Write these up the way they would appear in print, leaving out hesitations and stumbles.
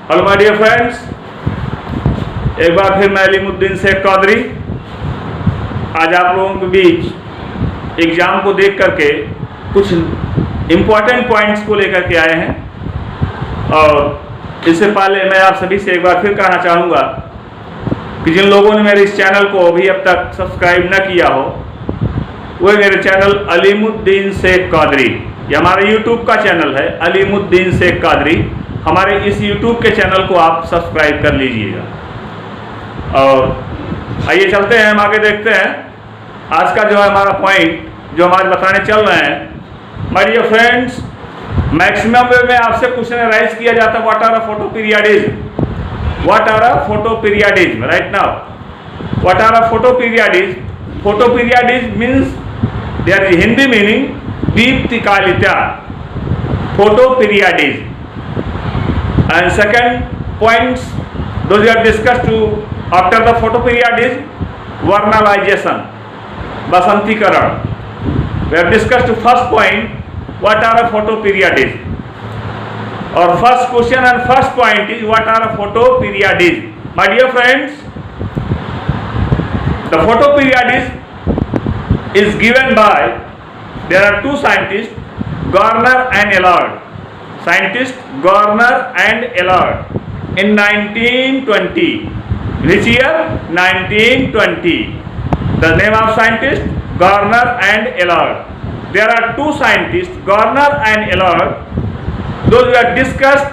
Hello my dear friends, एक बार फिर मैं अलीमुद्दीन शेख कादरी आज आप लोगों के बीच एग्ज़ाम को देख करके कुछ इम्पोर्टेंट पॉइंट्स को लेकर के आए हैं। और इससे पहले मैं आप सभी से एक बार फिर कहना चाहूँगा कि जिन लोगों ने मेरे इस चैनल को अभी अब तक सब्सक्राइब न किया हो वह मेरे चैनल अलीमुद्दीन शेख कादरी, ये हमारा यूट्यूब का चैनल है अलीमुद्दीन शेख कादरी। हमारे इस YouTube के चैनल को आप सब्सक्राइब कर लीजिएगा। और आइए चलते हैं, हम आगे देखते हैं आज का जो है हमारा पॉइंट जो हम आज बताने चल रहे हैं। My dear friends, maximum way में आपसे क्वेश्चन राइज किया जाता है what are a photoperiodism, what are a photoperiodism. Right now what are a photoperiodism? Photoperiodism means there is Hindi meaning दीप्तिकालिता, photoperiodism. And second points, those we have discussed to after the photo period is vernalization, basantikaran. We have discussed the first point, what are a photo period is. Our first question and first point is what are a photo period is. My dear friends, the photo period is given by, there are two scientists, Garner and Allard. Scientist Garner and Allard in 1920. Which year? 1920. The name of scientist Garner and Allard. There are two scientists, Garner and Allard. Those we have discussed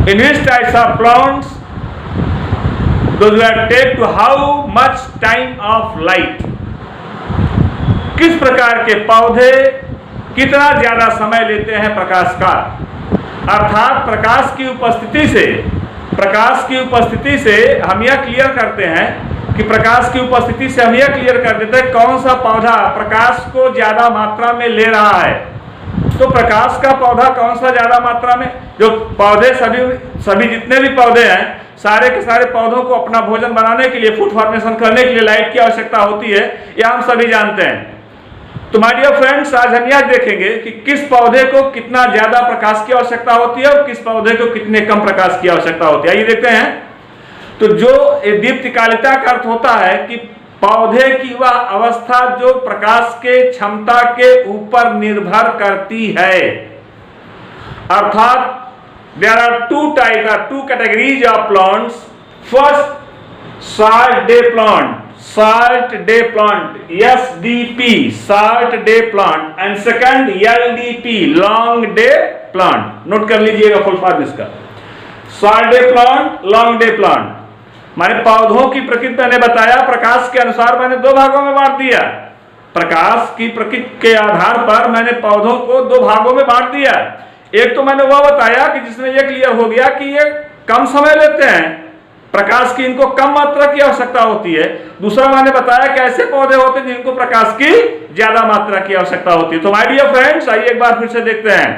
in which types of plants, those we have take to how much time of light. किस प्रकार के पौधे कितना ज्यादा समय लेते हैं प्रकाश का, अर्थात प्रकाश की उपस्थिति से हम यह क्लियर करते हैं कि प्रकाश की उपस्थिति से हम यह क्लियर कर देते हैं कौन सा पौधा प्रकाश को ज्यादा मात्रा में ले रहा है। तो प्रकाश का पौधा कौन सा ज्यादा मात्रा में, जो पौधे सभी जितने भी पौधे हैं सारे के सारे पौधों को अपना भोजन बनाने के लिए, फूड फॉर्मेशन करने के लिए लाइट की आवश्यकता होती है, यह हम सभी जानते हैं। तो माय डियर फ्रेंड्स, आज हम यह देखेंगे कि किस पौधे को कितना ज्यादा प्रकाश की आवश्यकता होती है और किस पौधे को कितने कम प्रकाश की आवश्यकता होती है। आइए देखते हैं। तो जो दीप्तिकालिता का अर्थ होता है कि पौधे की वह अवस्था जो प्रकाश के क्षमता के ऊपर निर्भर करती है, अर्थात there are two categories of plants. First short day plant, short day plant, SDP, short day plant, and second LDP, long day plant. Note कर लीजिएगा फुल फॉर्म इसका। short day plant, long day plant माने पौधों की प्रकृति मैंने बताया, प्रकाश के अनुसार मैंने दो भागों में बांट दिया। प्रकाश की प्रकृति के आधार पर मैंने पौधों को दो भागों में बांट दिया। एक तो मैंने वह बताया कि जिसमें यह क्लियर हो गया कि ये कम समय लेते हैं, प्रकाश की इनको कम मात्रा की आवश्यकता होती है। दूसरा मैंने बताया कि ऐसे पौधे होते हैं जिनको प्रकाश की ज्यादा मात्रा की आवश्यकता होती है। तो माय डियर फ्रेंड्स, आइए एक बार फिर से देखते हैं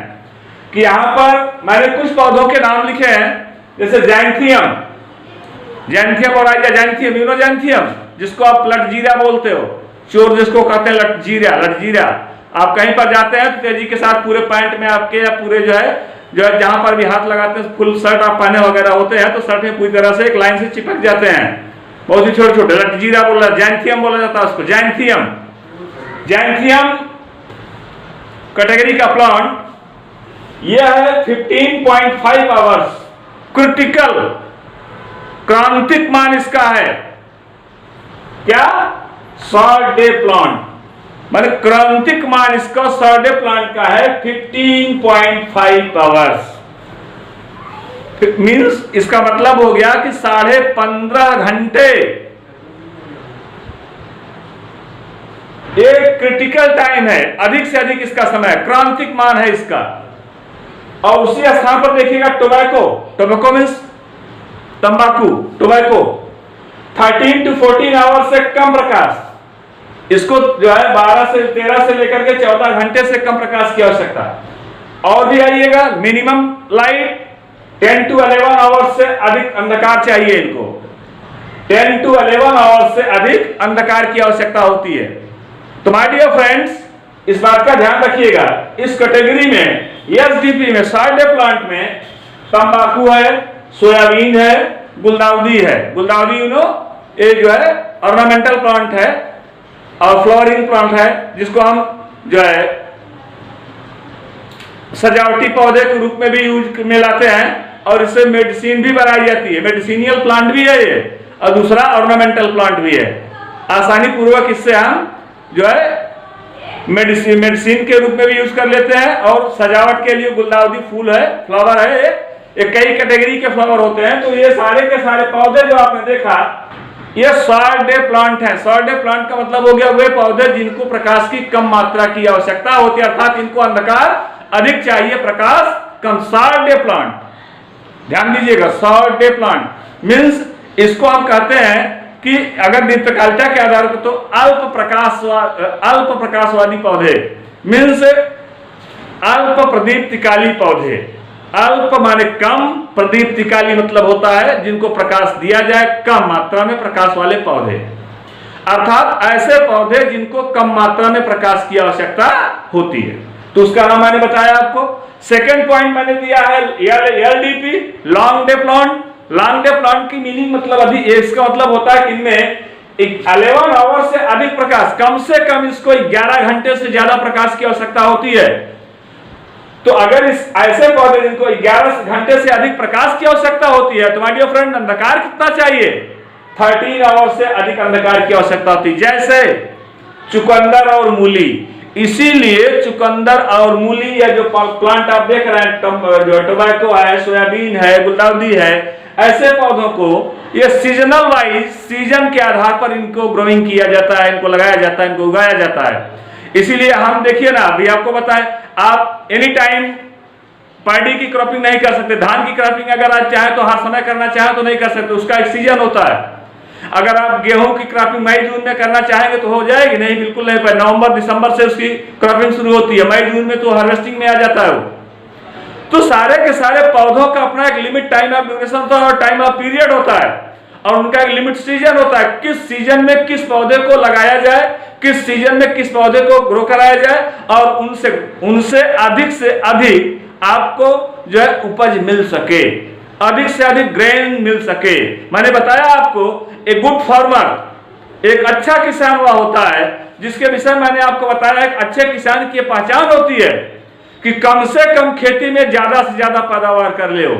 कि यहाँ पर मैंने कुछ पौधों के नाम लिखे हैं, जैसे जैंथियम, जैंथियम और जैंथियम, यूनोजैंथियम जिसको आप लटजीरा बोलते हो, चोर जिसको कहते हैं लटजीरा। आप कहीं पर जाते हैं तो तेजी के साथ पूरे पैंट में आपके या पूरे जो है जहां पर भी हाथ लगाते हैं, फुल शर्ट आप पहने वगैरह होते हैं तो शर्ट में पूरी तरह से एक लाइन से चिपक जाते हैं, बहुत ही छोटे छोटे। लटजीरा बोला, जैंथियम बोला जाता है उसको, जैंथियम कैटेगरी का प्लांट यह है 15.5 आवर्स, क्रिटिकल क्रांतिक मान इसका है क्या, शॉर्ट डे प्लांट, माने क्रांतिक मान इसका शॉर्ट डे प्लांट का है 15.5 आवर्स। मीन्स इसका मतलब हो गया कि 15.5 घंटे एक क्रिटिकल टाइम है, अधिक से अधिक इसका समय, क्रांतिक मान है इसका। और उसी स्थान पर देखिएगा टोबैको मीन्स तंबाकू, टोबैको 13 to 14 आवर्स से कम प्रकाश, इसको जो है 13 से लेकर के 14 घंटे से कम प्रकाश की आवश्यकता। और भी आइएगा, मिनिमम लाइट 10 to 11 आवर्स से अधिक अंधकार चाहिए इनको, 10 to 11 आवर्स से अधिक अंधकार की आवश्यकता होती है। तो माय डियर फ्रेंड्स, इस बात का ध्यान रखिएगा, इस कैटेगरी में एसडीपी में शॉर्ट डे प्लांट में तंबाकू है, सोयाबीन है, गुलदाउदी है। गुलदाउदी ये जो है ऑर्नामेंटल प्लांट है और फ्लावरिंग प्लांट है, जिसको हम जो है सजावटी पौधे के रूप में भी यूज में लाते हैं और इससे मेडिसिन भी बनाई जाती है। मेडिसिनियल प्लांट भी है ये, और दूसरा ऑर्नामेंटल प्लांट भी है। आसानी पूर्वक इससे हम जो है मेडिसिन के रूप में भी यूज कर लेते हैं और सजावट के लिए गुलदाउदी फूल है, फ्लावर है। ये कई कैटेगरी के फ्लावर होते हैं। तो ये सारे के सारे पौधे जो आपने देखा ये सॉइल डे प्लांट है। सॉइल डे प्लांट का मतलब हो गया वे पौधे जिनको प्रकाश की कम मात्रा की आवश्यकता होती है, अर्थात इनको अंधकार अधिक चाहिए, प्रकाश कम। सॉइल डे प्लांट, ध्यान दीजिएगा, सॉइल डे प्लांट मीन्स इसको हम कहते हैं कि अगर दीर्घकालिकता के आधार पर तो अल्प प्रकाशवादी पौधे मीन्स अल्प प्रदीप्तिकाली पौधे। अल्प माने कम, प्रदीप्तिकाली मतलब होता है जिनको प्रकाश दिया जाए कम मात्रा में, प्रकाश वाले पौधे, अर्थात ऐसे पौधे जिनको कम मात्रा में प्रकाश की आवश्यकता होती है। तो उसका नाम मैंने बताया आपको। सेकेंड पॉइंट मैंने दिया है LDP, long day plant. Long day plant की मीनिंग मतलब अभी इसका मतलब होता है कि इनमें 11 आवर से अधिक प्रकाश, कम से कम इसको 11 घंटे से ज्यादा प्रकाश की आवश्यकता होती है। तो अगर इस ऐसे पौधे जिनको 11 घंटे से अधिक प्रकाश की आवश्यकता होती है, तो माय डियर फ्रेंड अंधकार कितना चाहिए? 13 आवर से अधिक अंधकार की आवश्यकता होती है, जैसे चुकंदर और मूली। इसीलिए चुकंदर और मूली या जो प्लांट आप देख रहे हैं, जो टोबैको है, सोयाबीन है, गुलदाउदी है, ऐसे पौधों को ये सीजनल वाइज, सीजन के आधार पर इनको ग्रोइंग किया जाता है, इनको लगाया जाता है, इनको उगाया जाता है। इसीलिए हम देखिए ना, अभी आपको बताएं, आप एनी टाइम पैडी की क्रॉपिंग नहीं कर सकते। धान की क्रॉपिंग अगर आज चाहे तो हर समय करना चाहे तो नहीं कर सकते, उसका एक सीजन होता है। अगर आप गेहूं की क्रॉपिंग मई जून में करना चाहेंगे तो हो जाएगी? नहीं, बिल्कुल नहीं। पर नवंबर दिसंबर से उसकी क्रॉपिंग शुरू होती है, मई जून में तो हार्वेस्टिंग में आ जाता है वो। तो सारे के सारे पौधों का अपना एक लिमिट टाइम ऑफ ड्यूरेशन होता है और टाइम ऑफ पीरियड होता है, और उनका एक लिमिट सीजन होता है। किस सीजन में किस पौधे को लगाया जाए, किस सीजन में किस पौधे को ग्रो कराया जाए, और उनसे अधिक से अधिक आपको जो है उपज मिल सके, अधिक से अधिक ग्रेन मिल सके। मैंने बताया आपको, एक गुड फार्मर, एक अच्छा किसान वह होता है जिसके विषय मैंने आपको बताया। एक अच्छे किसान की पहचान होती है कि कम से कम खेती में ज्यादा से ज्यादा पैदावार कर ले, हो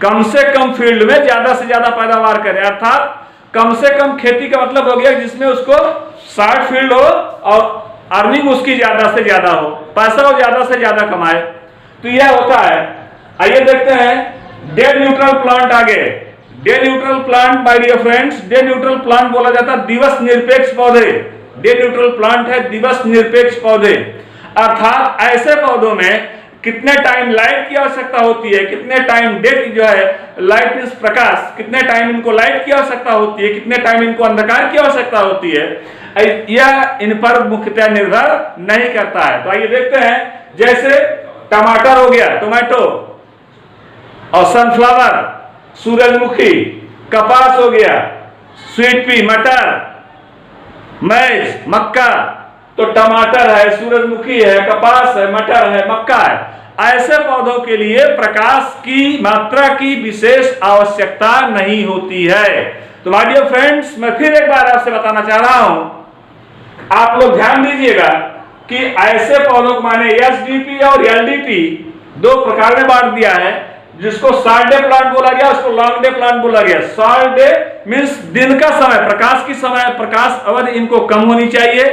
कम से कम फील्ड में ज्यादा से ज्यादा पैदावार करे, अर्थात कम से कम खेती का मतलब हो गया जिसमें उसको 60 फील्ड हो और अर्निंग उसकी ज्यादा से ज्यादा हो, पैसा वो ज्यादा से ज्यादा कमाए। तो यह होता है। आइए देखते हैं डे न्यूट्रल प्लांट। आगे day neutral plant, my dear friends, day neutral plant बोला जाता है दिवस निरपेक्ष पौधे। डे न्यूट्रल प्लांट है दिवस निरपेक्ष पौधे, अर्थात ऐसे पौधों में कितने टाइम लाइट की आवश्यकता होती है, कितने टाइम डे जो है लाइट मींस प्रकाश, कितने टाइम इनको लाइट की आवश्यकता होती है, कितने टाइम इनको अंधकार की आवश्यकता होती है, यह इन पर मुख्यतः निर्भर नहीं करता है। तो आइए देखते हैं, जैसे टमाटर हो गया, टोमेटो, और सनफ्लावर, सूरजमुखी, कपास हो गया, स्वीट पी, मटर, मैज, मक्का। तो टमाटर है, सूरजमुखी है, कपास है, मटर है, मक्का है। ऐसे पौधों के लिए प्रकाश की मात्रा की विशेष आवश्यकता नहीं होती है। तो माय डियर फ्रेंड्स, मैं फिर एक बार आपसे बताना चाह रहा हूं, आप लोग ध्यान दीजिएगा कि ऐसे पौधों को माने एसडीपी और एलडीपी दो प्रकार में बांट दिया है, जिसको शॉर्ट डे प्लांट बोला गया, उसको लॉन्ग डे प्लांट बोला गया। शॉर्ट डे मींस दिन का समय, प्रकाश की समय, प्रकाश अवधि इनको कम होनी चाहिए,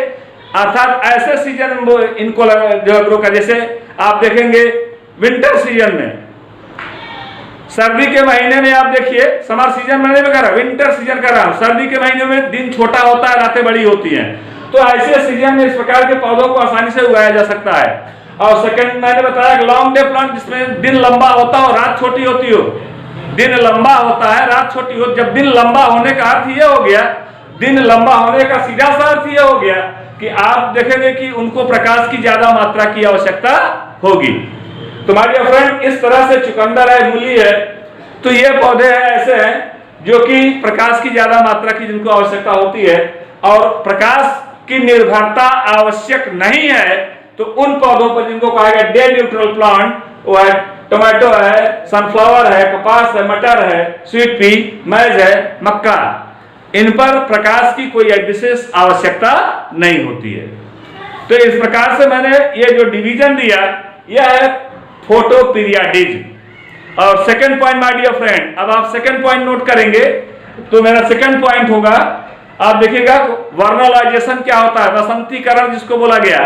अर्थात ऐसे सीजन इनको जो ग्रो कर, जैसे आप देखेंगे विंटर सीजन में, सर्दी के महीने में आप देखिए, समर सीजन मैंने भी करा, विंटर सीजन कर रहा हूं, सर्दी के महीने में दिन छोटा होता है, रातें बड़ी होती हैं। तो ऐसे सीजन में इस प्रकार के पौधों को आसानी से उगाया जा सकता है। और सेकंड मैंने बताया लॉन्ग डे प्लांट, जिसमें दिन लंबा होता हो, रात छोटी होती हो। दिन लंबा होता है, रात छोटी हो। जब दिन लंबा होने का अर्थ यह हो गया, दिन लंबा होने का सीधा सा अर्थ यह हो गया कि आप देखेंगे कि उनको प्रकाश की ज्यादा मात्रा की आवश्यकता होगी। तो माय फ्रेंड, इस तरह से चुकंदर है, मूली है, तो ये पौधे हैं ऐसे हैं जो कि प्रकाश की ज्यादा मात्रा की जिनको आवश्यकता होती है और प्रकाश की निर्भरता आवश्यक नहीं है। तो उन पौधों पर जिनको कहा गया डे न्यूट्रल प्लांट, वो है टोमेटो है, सनफ्लावर है, कपास है, मटर है, स्वीट पी, मैज है, मक्का। इन पर प्रकाश की कोई विशेष आवश्यकता नहीं होती है। तो इस प्रकार से मैंने ये जो डिवीजन दिया यह है फोटो पीरियडिज्म। और second point my dear friend, अब आप सेकंड पॉइंट नोट करेंगे तो मेरा सेकंड पॉइंट होगा, आप देखिएगा वर्नलाइजेशन क्या होता है, वसंतीकरण जिसको बोला गया,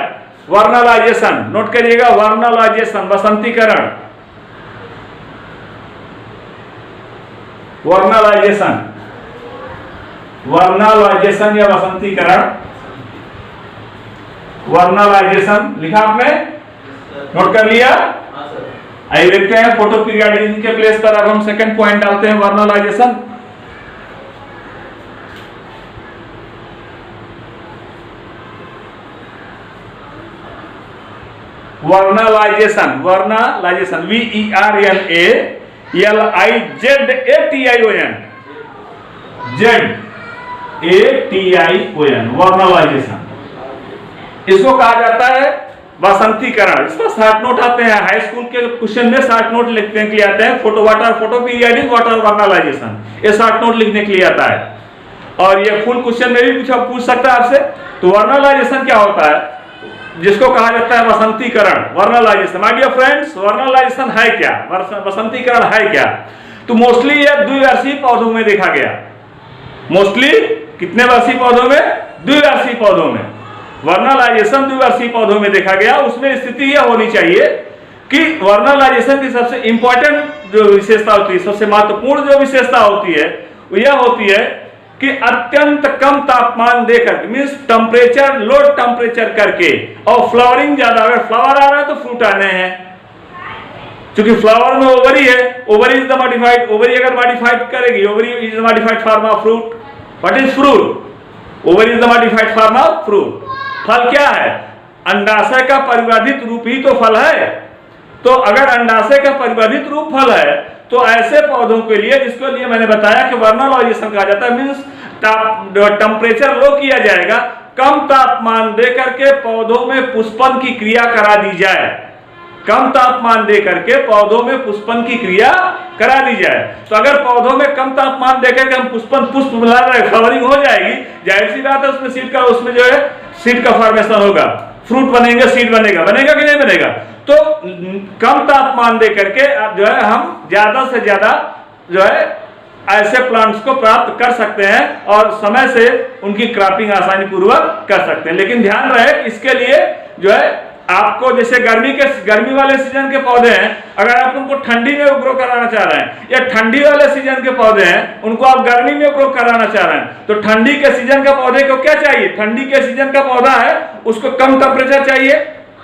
वर्नलाइजेशन नोट करिएगा, वर्नलाइजेशन वसंतीकरण, वर्नलाइजेशन, वर्नलाइजेशन या वसंतीकरण, वर्नलाइजेशन लिखा आपने, नोट कर लिया। आइए देखते हैं फोटो पीरियडिज्म के प्लेस पर अब हम सेकंड पॉइंट डालते हैं vernalization. Vernalization, vernalization VERNALIZATION, ZATION, vernalization इसको कहा जाता है वसंतीकरण। इसको शॉर्ट नोट आते हैं, हाई स्कूल के क्वेश्चन में शॉर्ट नोट लिखने के लिए आते हैं, photo water, photo periodism, water vernalization, ये शॉर्ट नोट लिखने के लिए आता है। और ये फुल क्वेश्चन में भी पूछ सकता है आपसे। तो वर्नलाइजेशन क्या होता है, जिसको कहा जाता है वसंतीकरण, vernalization. My dear friends, vernalization है क्या, वसंतीकरण है क्या? तो मोस्टली ये द्विवर्षीय पौधों में देखा गया। मोस्टली कितने वर्षीय पौधों में? द्विवर्षीय पौधों में वर्नलाइजेशन द्विवर्षीय पौधों में देखा गया। उसमें स्थिति यह होनी चाहिए कि वर्नलाइजेशन की सबसे इंपॉर्टेंट जो विशेषता होती है, सबसे महत्वपूर्ण जो विशेषता होती है वो यह होती है कि अत्यंत कम तापमान देकर, मींस टेम्परेचर, लो टेम्परेचर करके, और फ्लावरिंग ज्यादा, अगर फ्लावर आ रहा है तो फ्रूट आने हैं, क्योंकि फ्लावर में ओवरी है, ovary is the modified, ovary अगर मॉडिफाइड करेगी, ovary is the modified form of fruit. What is fruit? Ovary is the modified form of fruit. फल क्या है? अंडाशय का परिवर्धित रूप ही तो फल है। तो अगर अंडाशय का परिवर्धित रूप फल है तो ऐसे पौधों के लिए, जिसके लिए मैंने बताया कि वर्नलाइजेशन कहा जाता है, मींस टेम्परेचर लो किया जाएगा, कम तापमान देकर के पौधों में पुष्पन की क्रिया करा दी जाए, कम तापमान देकर के पौधों में पुष्पन की क्रिया करा दी जाए। तो अगर पौधों में कम तापमान देकर के हम पुष्प ला रहे, फ्लावरिंग हो जाएगी, जाहिर सी बात है उसमें सीड का, उसमें जो है सीड का फॉर्मेशन होगा, फ्रूट बनेंगे, सीड बनेगा, बनेगा कि नहीं बनेगा? तो कम तापमान देकर के जो है हम ज्यादा से ज्यादा जो है ऐसे प्लांट्स को प्राप्त कर सकते हैं और समय से उनकी क्रॉपिंग आसानी पूर्वक कर सकते हैं। लेकिन ध्यान रहे इसके लिए जो है आपको, जैसे गर्मी वाले सीजन के पौधे हैं, अगर आप उनको ठंडी में ग्रो कराना चाह रहे हैं, या ठंडी वाले सीजन के पौधे हैं उनको आप गर्मी में ग्रो कराना चाह रहे हैं, तो ठंडी के सीजन का पौधे को क्या चाहिए? ठंडी के सीजन का पौधा है उसको कम टेम्परेचर चाहिए,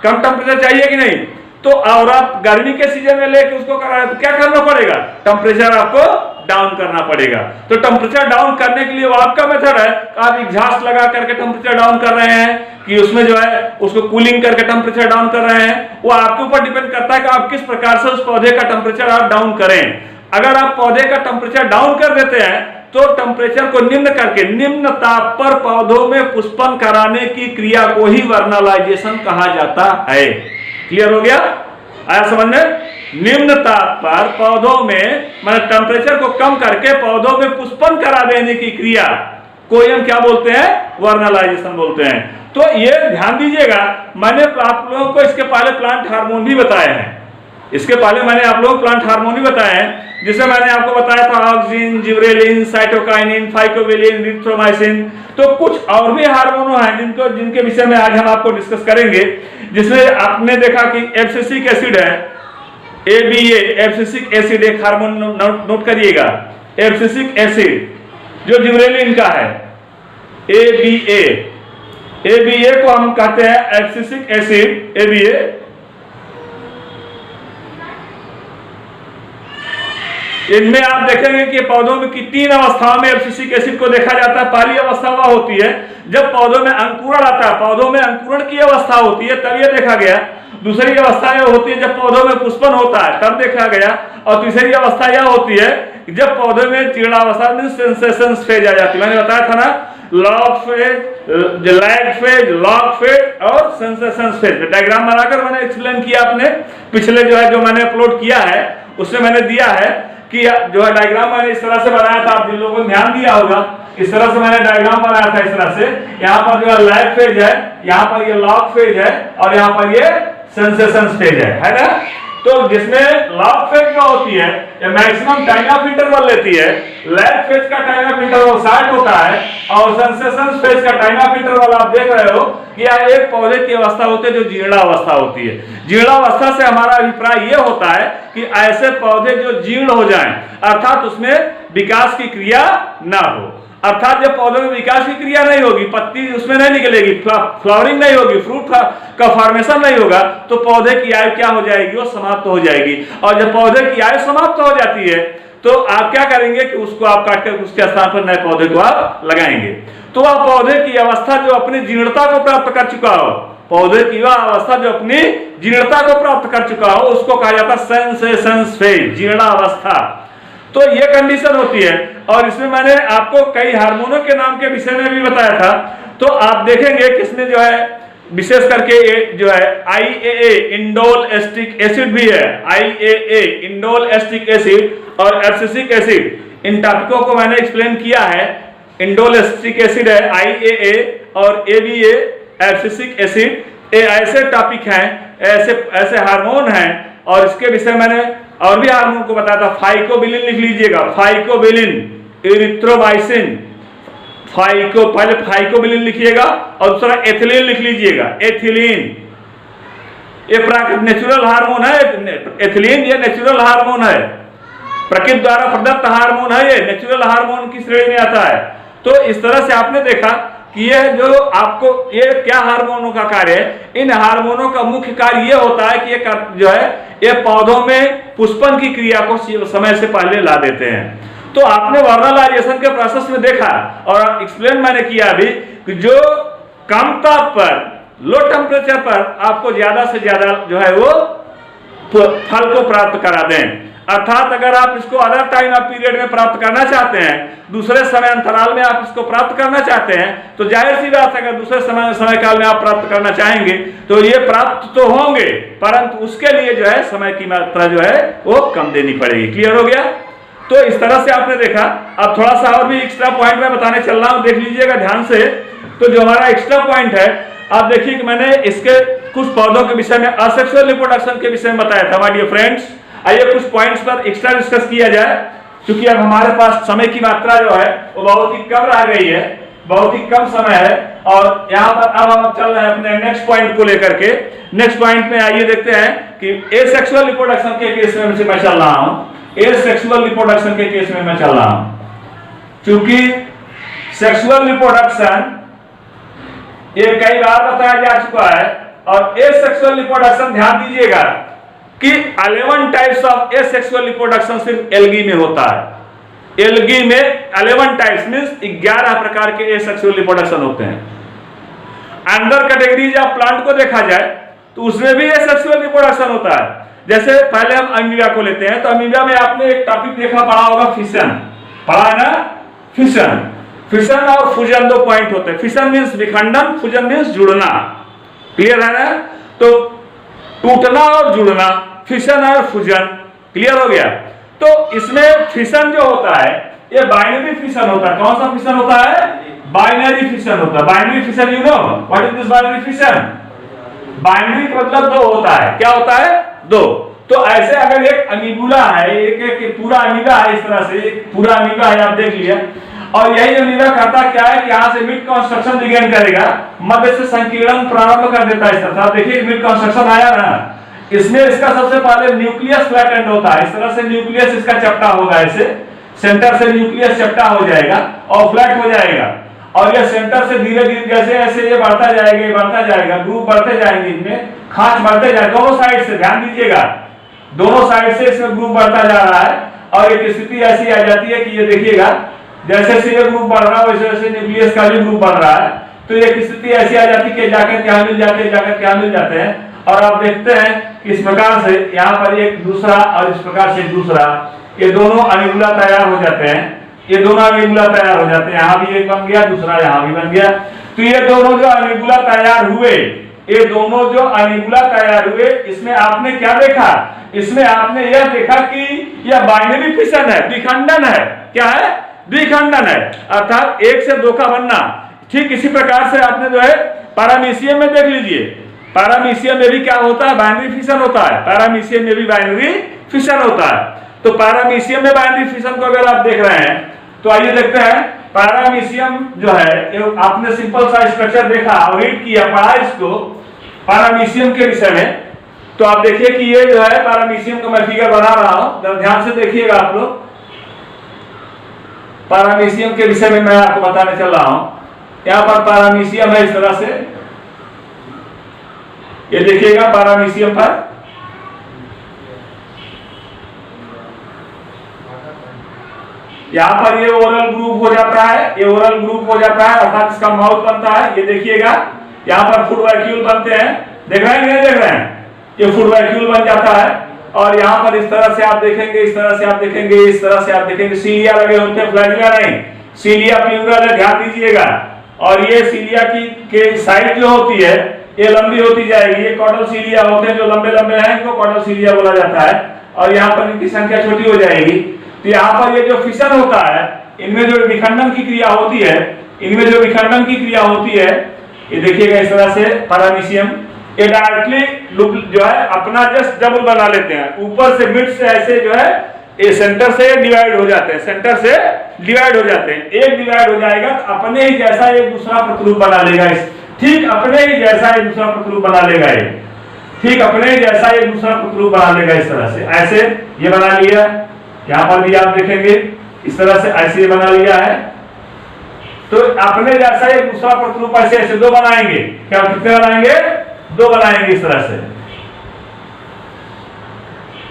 कम टेम्परेचर चाहिए कि नहीं? तो और आप गर्मी के सीजन में लेके उसको करा रहे हैं तो क्या करना पड़ेगा? टेम्परेचर आपको डाउन करना पड़ेगा। तो टेम्परेचर डाउन करने के लिए वो आपका मेथड है, आप एग्जॉस्ट लगा करके टेम्परेचर डाउन कर रहे हैं कि उसमें जो है उसको कूलिंग करके टेम्परेचर डाउन कर रहे हैं, वो आपके ऊपर डिपेंड करता है कि आप किस प्रकार से उस पौधे का टेम्परेचर आप डाउन करें। अगर आप पौधे का टेम्परेचर डाउन कर देते हैं तो टेम्परेचर को निम्न करके, निम्न ताप पर पौधों में पुष्पन कराने की क्रिया को ही वर्नलाइजेशन कहा जाता है। क्लियर हो गया? आया समझ में? निम्न ताप पर पौधों में, मतलब टेम्परेचर को कम करके पौधों में पुष्पन करा देने की क्रिया को हम क्या बोलते हैं? वर्नलाइजेशन बोलते हैं। तो ये ध्यान दीजिएगा, मैंने आप लोगों को इसके पहले प्लांट हार्मोन भी बताए हैं, इसके पहले मैंने आप लोगों को प्लांट हार्मोन भी बताए हैं, जिसे मैंने आपको बताया था auxin, gibberellin, cytokinin, phycobilin, erythromycin. तो कुछ और भी हार्मोन हैं जिनके विषय में आज हम आपको डिस्कस करेंगे, जिसमें आपने देखा कि एब्सिसिक एसिड है, ABA, एब्सिसिक एसिड एक हार्मोन नोट करिएगा, एब्सिसिक एसिड जो जिब्रेलिन का है, ABA को हम कहते हैं एब्सिसिक एसिड, ABA। इनमें आप देखेंगे कि पौधों में की 3 अवस्थाओं में एब्सिसिक एसिड को देखा जाता है। पहली अवस्था वह होती है जब पौधों में अंकुरण आता है, पौधों में अंकुरण की अवस्था होती है, तब यह देखा गया। दूसरी अवस्था यह होती है जब पौधों में पुष्पन होता है, तब देखा गया। और तीसरी अवस्था यह होती है जब पौधे में चिड़ावस्था में सेंसेशन फेज आ जाती है। मैंने बताया था ना, log phase, lag phase, log phase और सेंसेशन फेज। डायग्राम बनाकर मैंने एक्सप्लेन किया अपने पिछले जो मैंने अपलोड किया है उसमें मैंने दिया है कि जो है डायग्राम मैंने इस तरह से बनाया था। आप जिन लोगों ने ध्यान दिया होगा इस तरह से मैंने डायग्राम बनाया था इस तरह से। यहाँ पर जो है लैग फेज है, यहाँ पर ये लॉग फेज है और यहाँ पर ये सेंसेशन फेज है ना। तो जिसमें लॉग फेज क्या होती है ये मैक्सिमम टाइम ऑफ इंटरवल लेती है, लैग फेज का टाइम ऑफ इंटरवल 60 होता है और सेंसेशन फेज का टाइम ऑफ इंटरवल आप देख रहे हो कि यह एक पौधे की अवस्था होती है जो जीर्णावस्था होती है। जीर्णावस्था से हमारा अभिप्राय ये होता है कि ऐसे पौधे जो जीर्ण हो जाएं, अर्थात उसमें विकास की क्रिया ना हो। अर्थात जब पौधे में विकास की क्रिया नहीं होगी, पत्ती उसमें नहीं निकलेगी, फ्लावरिंग नहीं होगी, फ्रूट का फॉर्मेशन नहीं होगा, तो पौधे की आयु क्या हो जाएगी, वो समाप्त हो जाएगी। और जब पौधे की आयु समाप्त हो जाती है तो आप क्या करेंगे कि उसको आप काटकर उसके स्थान पर नए पौधे को आप लगाएंगे। तो वह पौधे की अवस्था जो अपनी जीर्णता को प्राप्त कर चुका हो, पौधे की वह अवस्था जो अपनी जीर्णता को प्राप्त कर चुका हो, उसको कहा जाता है सेंसेशन फेज, जीर्णावस्था। तो ये कंडीशन होती है। और इसमें मैंने आपको कई हार्मोनों के नाम के विषय में भी बताया था। तो आप देखेंगे कि इसमें जो है विशेष करके जो है IAA इंडोल एस्टिक एसिड भी है, IAA इंडोल एस्टिक एसिड और एब्सिसिक एसिड, इन टॉपिकों को मैंने एक्सप्लेन किया है। इंडोल एस्टिक एसिड है, IAA और ABA एब्सिसिक एसिड, ये ऐसे टॉपिक हैं, ऐसे हार्मोन हैं। और इसके विषय मैंने और भी हार्मोन को बताया था। फाइकोबिलिन लिख लीजिएगा, फाइकोबिलिन, इरिथ्रोमाइसिन, पहले फाइकोबिलिन लिखिएगा और दूसरा एथिलीन लिख लीजिएगा, एथिलीन। ये प्राकृतिक नेचुरल हार्मोन है, एथिलीन ये नेचुरल हार्मोन है, प्रकृति द्वारा प्रदत्त हार्मोन है, ये नेचुरल हार्मोन की श्रेणी में आता है। तो इस तरह से आपने देखा कि ये जो आपको ये क्या हार्मोनों का कार्य है। इन हार्मोनों का मुख्य कार्य ये होता है कि ये जो है ये पौधों में पुष्पन की क्रिया को समय से पहले ला देते हैं। तो आपने वर्नलाइजेशन के प्रोसेस में देखा और एक्सप्लेन मैंने किया अभी कि जो कम ताप पर, लो टेम्परेचर पर आपको ज्यादा से ज्यादा जो है वो फल को प्राप्त करा दें। अर्थात अगर आप इसको अदर टाइम ऑफ पीरियड में प्राप्त करना चाहते हैं, दूसरे समय अंतराल में आप इसको प्राप्त करना चाहते हैं, तो जाहिर सी बात है अगर दूसरे समय काल में आप प्राप्त करना चाहेंगे तो ये प्राप्त तो होंगे, परंतु उसके लिए जो है समय की मात्रा जो है वो कम देनी पड़ेगी। क्लियर हो गया? तो इस तरह से आपने देखा। अब थोड़ा सा और भी एक्स्ट्रा पॉइंट में बताने चल रहा हूं, देख लीजिएगा ध्यान से। तो जो हमारा एक्स्ट्रा पॉइंट है, आप देखिए कि मैंने इसके कुछ पौधों के विषय में, असेक्सुअल रिप्रोडक्शन के विषय में बताया था माय डियर फ्रेंड्स। आइए कुछ पॉइंट्स पर एक्स्ट्रा डिस्कस किया जाए, क्योंकि अब हमारे पास समय की मात्रा जो है वो बहुत ही कम रह गई है, बहुत ही कम समय है। और यहाँ पर अब हम चल रहे हैं अपने नेक्स्ट पॉइंट को लेकर के। नेक्स्ट पॉइंट में आइए देखते हैं कि एसेक्सुअल रिप्रोडक्शन के केस में मैं चल रहा हूं। एसेक्सुअल रिप्रोडक्शन के केस में मैं चल रहा हूं, क्योंकि सेक्सुअल रिप्रोडक्शन ये कई बार बताया जा चुका है। और एसेक्सुअल रिप्रोडक्शन ध्यान दीजिएगा कि 11 टाइप्स ऑफ एसेक्सुअल रिप्रोडक्शन सिर्फ एल्गी में होता है। एल्गी में 11 टाइप्स मींस 11 प्रकार के एसेक्सुअल रिप्रोडक्शन होते हैं। अंडर कैटेगरीज ऑफ प्लांट को देखा जाए तो उसमें भी एसेक्सुअल रिप्रोडक्शन होता है। जैसे पहले हम अमीबा को लेते हैं, तो अमीबा में आपने एक टॉपिक देखा पढ़ा होगा, फिशन, पढ़ा है ना? फिशन, फिशन और फूजन दो पॉइंट होते हैं। फिशन मींस विखंडन, फूजन मींस जुड़ना। क्लियर है ना? तो टूटना और जुड़ना, फिशन और फूजन। क्लियर हो गया? तो इसमें फिशन जो होता है ये बाइनरी फिशन होता है। कौन सा फिशन होता है? बाइनरी फिशन होता है। Binary fission, you know what is this binary fission? Binary मतलब दो होता है। क्या होता है? दो। तो ऐसे अगर एक अमीबुला है, एक पूरा अमीबा है, इस तरह से एक पूरा अमीबा है, आप देख लिया। और यही अमीबा करता क्या है कि यहाँ से मिड कंस्ट्रक्शन बिगिन करेगा, मध्य से संकीर्ण प्रारंभ कर देता है। इस तरह देखिए मिड कंस्ट्रक्शन आया ना, इसमें इसका सबसे पहले न्यूक्लियस फ्लैट एंड होता है। इस तरह से न्यूक्लियस इसका चपटा होगा, ऐसे सेंटर से न्यूक्लियस चपटा हो जाएगा और फ्लैट हो जाएगा। और ये सेंटर से धीरे धीरे जैसे ऐसे ये बढ़ता जाएगा, ग्रुप बढ़ते जाएंगे, इनमें खांच बढ़ते जाएगा दोनों साइड से। ध्यान दीजिएगा, दोनों साइड से इसमें ग्रुप बढ़ता जा रहा है। और एक स्थिति ऐसी आ जाती है कि ये देखिएगा, जैसे से ये ग्रुप बढ़ रहा है वैसे वैसे न्यूक्लियस का भी ग्रुप बढ़ रहा है। तो एक स्थिति ऐसी आ जाती है कि जाकर क्या मिल जाते हैं। और आप देखते हैं कि इस प्रकार से यहाँ पर एक दूसरा और इस प्रकार से दूसरा, ये दोनों अमीबुला तैयार हो जाते हैं। ये दोनों अमीबुला तैयार हो जाते हैं। यहाँ भी एक बन गया, दूसरा यहाँ भी बन गया। तो ये दोनों जो अमीबुला तैयार हुए, ये दोनों जो अमीबुला तैयार हुए, इसमें आपने क्या देखा? इसमें आपने यह देखा कि यह बाइनरी फिशन है, द्विखंडन है। क्या है? द्विखंडन है, अर्थात एक से दो का बनना। ठीक इसी प्रकार से आपने जो है पैरामीशियम में देख लीजिए, पैरामीशियम में भी क्या होता है? बाइनरी फिशन होता है। पैरामीशियम में भी बाइनरी फिशन होता है। तो पैरामीशियम में बाइनरी फिशन को अगर आप देख रहे हैं तो आइए देखते हैं। पैरामीशियम जो है, आपने सिंपल सा स्ट्रक्चर देखा और रीड किया, पढ़ा इसको पैरामीशियम के विषय में। तो आप देखिए कि ये जो है पैरामीशियम का मैं फिगर बना रहा हूं, ध्यान से देखिएगा आप लोग। पैरामीशियम के विषय में मैं आपको बताने चल रहा हूं। यहां पर पैरामीशियम है इस तरह से, ये देखिएगा पैरामीशियम पर यहां पर ये ओरल ग्रुप हो जाता है, ये ओरल ग्रुप हो जाता है, अर्थात इसका माउथ बनता है। ये देखिएगा यहां पर फूड वैक्यूल बनते हैं, देख रहे हैं कि नहीं देख रहे हैं? ये फूड वैक्यूल बन जाता है। और यहाँ पर इस तरह से आप देखेंगे, इस तरह से आप देखेंगे, इस तरह से आप देखेंगे, सीलिया लगे होते हैं, फ्लैजिला नहीं, सीलिया प्लूरल है, ध्यान दीजिएगा। और ये सीलिया की साइड जो होती है ये लंबी होती जाएगी। ये कॉटल सीलिया होते हैं जो लंबे लंबे हैं, इनको कॉटल सीलिया बोला जाता है। और यहाँ पर इनकी संख्या छोटी हो जाएगी। तो यहाँ पर ये जो फिशन होता है, इनमें जो विखंडन की क्रिया होती है, इनमें जो विखंडन की क्रिया होती है, ये देखिएगा इस तरह से पैरामीशियम ये डायरेक्टली जो है अपना जस्ट डबल बना लेते हैं, ऊपर से मिड से ऐसे जो है ये सेंटर से डिवाइड हो जाते हैं, सेंटर से डिवाइड हो जाते हैं। एक डिवाइड हो जाएगा तो अपने ही जैसा एक दूसरा प्रतिरूप बना लेगा, ठीक अपने ही जैसा एक दूसरा प्रतिरूप बना लेगा, ये ठीक अपने ही जैसा एक दूसरा प्रतिरूप बना लेगा। इस तरह से ऐसे ये बना लिया, यहाँ पर भी आप देखेंगे इस तरह से ऐसे बना लिया है। तो अपने जैसा एक दूसरा प्रतिरूप ऐसे ऐसे दो बनाएंगे। क्या कितने बनाएंगे? दो बनाएंगे इस तरह से।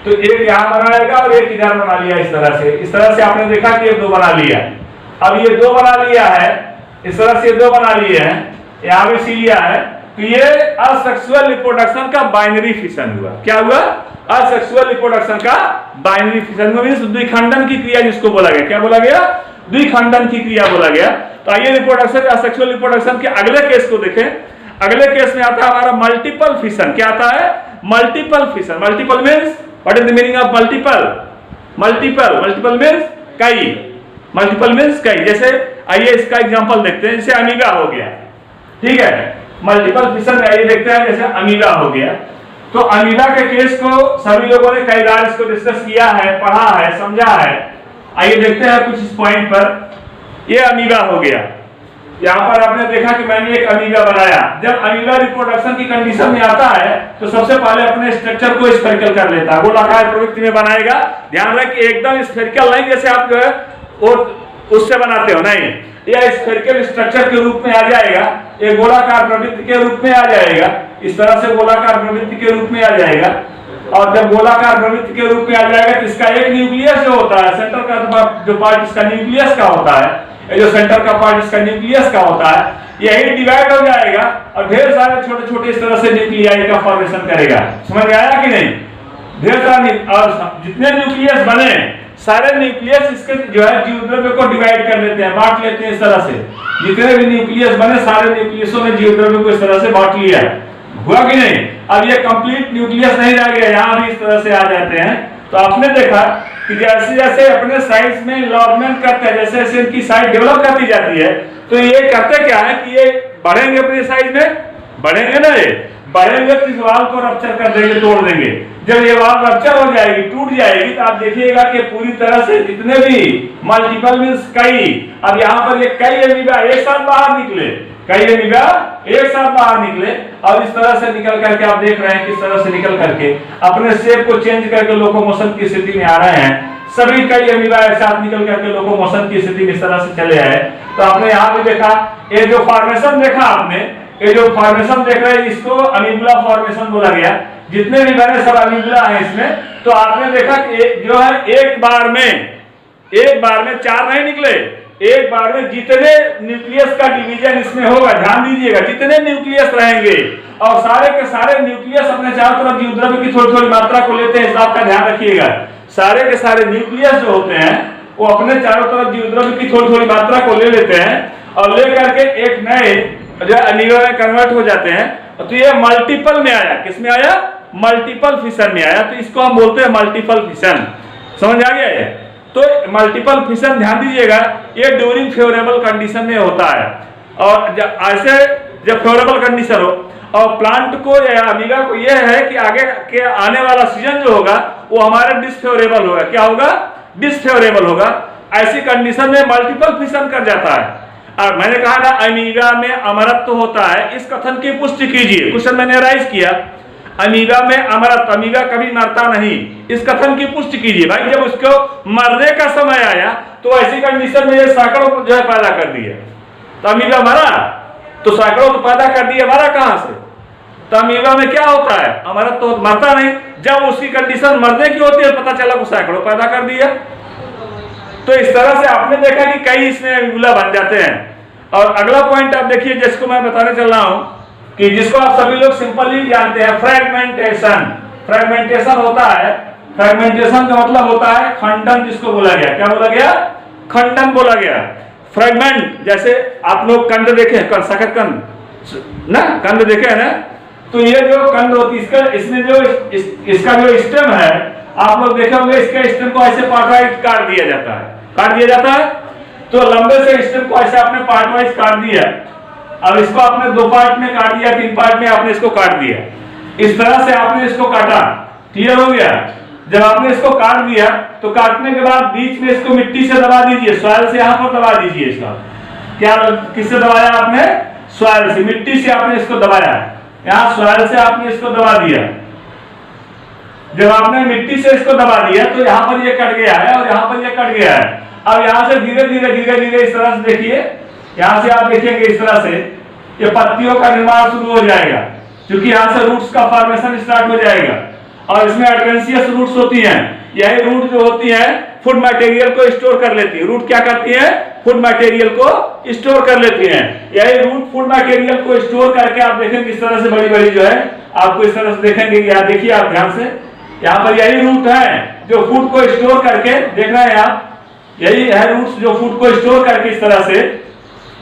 तो एक यहां बनाएगा और एक इधर बना लिया इस तरह से। इस तरह से आपने देखा कि ये दो बना लिया। अब ये दो बना लिया है, इस तरह से दो बना लिए हैं, यहां भी सीलिया है। तो ये असेक्सुअल रिप्रोडक्शन का बाइनरी फिशन हुआ। क्या हुआ? असेक्सुअल रिप्रोडक्शन का बाइनरी फिशन हुआ, मींस द्विखंडन की क्रिया जिसको बोला गया। क्या बोला गया? द्विखंडन की क्रिया बोला गया। तो आइए रिप्रोडक्शन, असेक्सुअल रिप्रोडक्शन के अगले केस को देखें। अगले केस में आता है हमारा मल्टीपल फिशन। क्या आता है? Multiple fission. Multiple means what is the meaning of multiple? Multiple, multiple means कई, मल्टीपल मींस कई। जैसे आइए इसका एग्जांपल देखते हैं, जैसे अमीबा हो गया, ठीक है। मल्टीपल फिशन में आइए देखते हैं, जैसे अमीबा हो गया। तो अमीबा के केस को सभी लोगों ने कई बार इसको डिस्कस किया है, पढ़ा है, समझा है। आइए देखते हैं कुछ इस पॉइंट पर। ये अमीबा हो गया, यहाँ पर आपने देखा कि मैंने एक अमीबा बनाया। जब अमीबा रिप्रोडक्शन की कंडीशन में आता है तो सबसे पहले अपने स्ट्रक्चर को स्फेरिकल कर लेता है, गोलाकार प्रवृत्ति में बनाएगा। ध्यान रखें एकदम स्फेरिकल नहीं जैसे आप जो है वो उससे बनाते हो, नहीं, यह स्फेरिकल स्ट्रक्चर के रूप में आ जाएगा, एक गोलाकार प्रवृत्ति के रूप में आ जाएगा। इस तरह से गोलाकार प्रवृत्ति के रूप में आ जाएगा। और जब गोलाकार प्रवृत्ति के रूप में आ जाएगा तो इसका एक न्यूक्लियस जो होता है, सेंटर का जो पार्ट इसका न्यूक्लियस का होता है, जो सेंटर का पार्ट इसका न्यूक्लियस का होता है, यही डिवाइड हो जाएगा और ढेर सारे छोटे छोटे इस तरह से न्यूक्लियाई का फॉर्मेशन करेगा। समझ में आया कि नहीं? ढेर सारे, और जितने न्यूक्लियस बने सारे न्यूक्लियस इसके जो है जीवद्रव्य को डिवाइड कर लेते हैं, बांट लेते हैं इस तरह से। जितने भी न्यूक्लियस बने सारे न्यूक्लियसों में जीवद्रव्य को इस तरह से बांट लिया। हुआ कि नहीं? अब ये कंप्लीट न्यूक्लियस नहीं रह गया, यहाँ भी इस तरह से आ जाते हैं। तो आपने देखा कि जैसे जैसे अपने साइज में इन्वॉल्वमेंट करते हैं, जैसे जैसे इनकी साइज डेवलप करती जाती है, तो ये करते क्या है कि ये बढ़ेंगे अपने साइज में, बढ़ेंगे ना, ये बढ़ेंगे तो इस वाल को रप्चर कर देंगे, तोड़ देंगे। जब ये वाल रप्चर हो जाएगी, टूट जाएगी, तो आप देखिएगा कि पूरी तरह से जितने भी मल्टीपल मींस कई, अब यहाँ पर ये कई अमीबा एक साथ बाहर निकले, कई अमीबा एक साथ बाहर निकले और इस तरह से निकल करके आप देख रहे हैं किस तरह से निकल करके अपने शेप को चेंज करके लोकोमोशन की स्थिति में आ रहे हैं। सभी कई अमीबा एक साथ निकल करके लोकोमोशन की स्थिति में इस तरह से चले आए। तो आपने यहाँ पे देखा, ये जो फॉर्मेशन देखा आपने, ये जो फॉर्मेशन देख रहे हैं इसको अमीबुला फॉर्मेशन बोला गया। जितने भी बने सब अमीबुला है इसमें। तो आपने देखा कि जो है एक बार में चार नहीं निकले, एक बार में जितने न्यूक्लियस का डिवीजन इसमें होगा, ध्यान दीजिएगा, जितने न्यूक्लियस रहेंगे और सारे के सारे न्यूक्लियस अपने चारों तरफ जीवद्रव्य की थोड़ी थोड़ी मात्रा को लेते हैं, इस बात का ध्यान रखिएगा। सारे के सारे न्यूक्लियस जो होते हैं वो अपने चारों तरफ जीवद्रव्य की थोड़ी थोड़ी मात्रा को ले लेते हैं और ले करके एक नए जो अमीबा में कन्वर्ट हो जाते हैं। तो ये मल्टीपल में आया, किस में आया? मल्टीपल फिशन में आया। तो इसको हम बोलते हैं मल्टीपल फिशन। समझ आ गया ये? तो मल्टीपल फिशन ध्यान दीजिएगा, ये ड्यूरिंग फेवरेबल कंडीशन में होता है। और ऐसे जब फेवरेबल कंडीशन हो और प्लांट को या अमीबा को यह है कि आगे के आने वाला सीजन जो होगा वो हमारे डिसफेवरेबल होगा। क्या होगा? डिसफेवरेबल होगा। ऐसी कंडीशन में मल्टीपल फिशन कर जाता है। और मैंने कहा ना अमीबा में अमरत्व होता है, इस कथन की पुष्टि कीजिए। क्वेश्चन मैंने राइज किया, अमीबा में अमरत्व, अमीबा कभी मरता नहीं, इस कथन की पुष्टि कीजिए। भाई जब उसको मरने का समय आया तो ऐसी कंडीशन में ये सैकड़ों जो है पैदा कर दिए। तो अमीबा मरा तो सैकड़ों तो पैदा कर दिए, मरा कहां से? तो अमीबा में क्या होता है? अमरत्व तो मरता नहीं। जब उसकी कंडीशन मरने की होती है पता चला वो सैकड़ों पैदा कर दिया। तो इस तरह से आपने देखा कि कई इसमें अमीबा बन जाते हैं। और अगला पॉइंट आप देखिए जिसको मैं बताने चल रहा हूं कि जिसको आप सभी लोग सिंपली जानते हैं, फ्रेगमेंटेशन। फ्रेगमेंटेशन होता है, फ्रेगमेंटेशन का मतलब होता है खंडन, जिसको बोला गया। क्या बोला गया? खंडन बोला गया। फ्रेगमेंट, जैसे आप लोग कंद देखे, शकरकंद ना, कंद देखे है ना, तो ये जो कंद होती है इसमें जो इसका जो स्टेम है आप लोग देखे होंगे, इसके स्टेम को ऐसे पार्ट वाइज काट दिया जाता है। काट दिया जाता है तो लंबे से स्टेम को ऐसे आपने पार्ट वाइज काट दिया। अब इसको आपने 2 पार्ट में काट दिया, 3 पार्ट में आपने इसको काट दिया। इस तरह से आपने इसको काटा, क्लियर हो गया? जब आपने इसको काट दिया तो काटने के बाद बीच में इसको मिट्टी से दबा दीजिए, सॉइल से यहाँ पर दबा दीजिए। इसका क्या, किससे दबाया आपने? सॉइल से, मिट्टी से आपने इसको दबाया। यहाँ सॉइल से आपने इसको दबा दिया। जब आपने मिट्टी से इसको दबा दिया तो यहाँ पर ये कट गया है और यहाँ पर ये कट गया है। अब यहाँ से धीरे धीरे धीरे धीरे इस तरह से देखिए, यहाँ से आप देखेंगे इस तरह से ये पत्तियों का निर्माण शुरू हो जाएगा, क्योंकि यहाँ से रूट्स का फॉर्मेशन स्टार्ट हो जाएगा। और इसमें एडवेंशियस रूट्स होती हैं। यही रूट जो होती हैं फूड मटेरियल को स्टोर कर लेती है। रूट क्या करती है? फूड मटेरियल को स्टोर कर लेती हैं। यही रूट फूड मटेरियल को स्टोर करके आप देखेंगे इस तरह से बड़ी बड़ी जो है आपको इस तरह से देखेंगे। यहाँ देखिए आप ध्यान से, यहाँ पर यही रूट है जो फूड को स्टोर करके, देख रहे हैं आप, यही है रूट्स जो फूड को स्टोर करके इस तरह से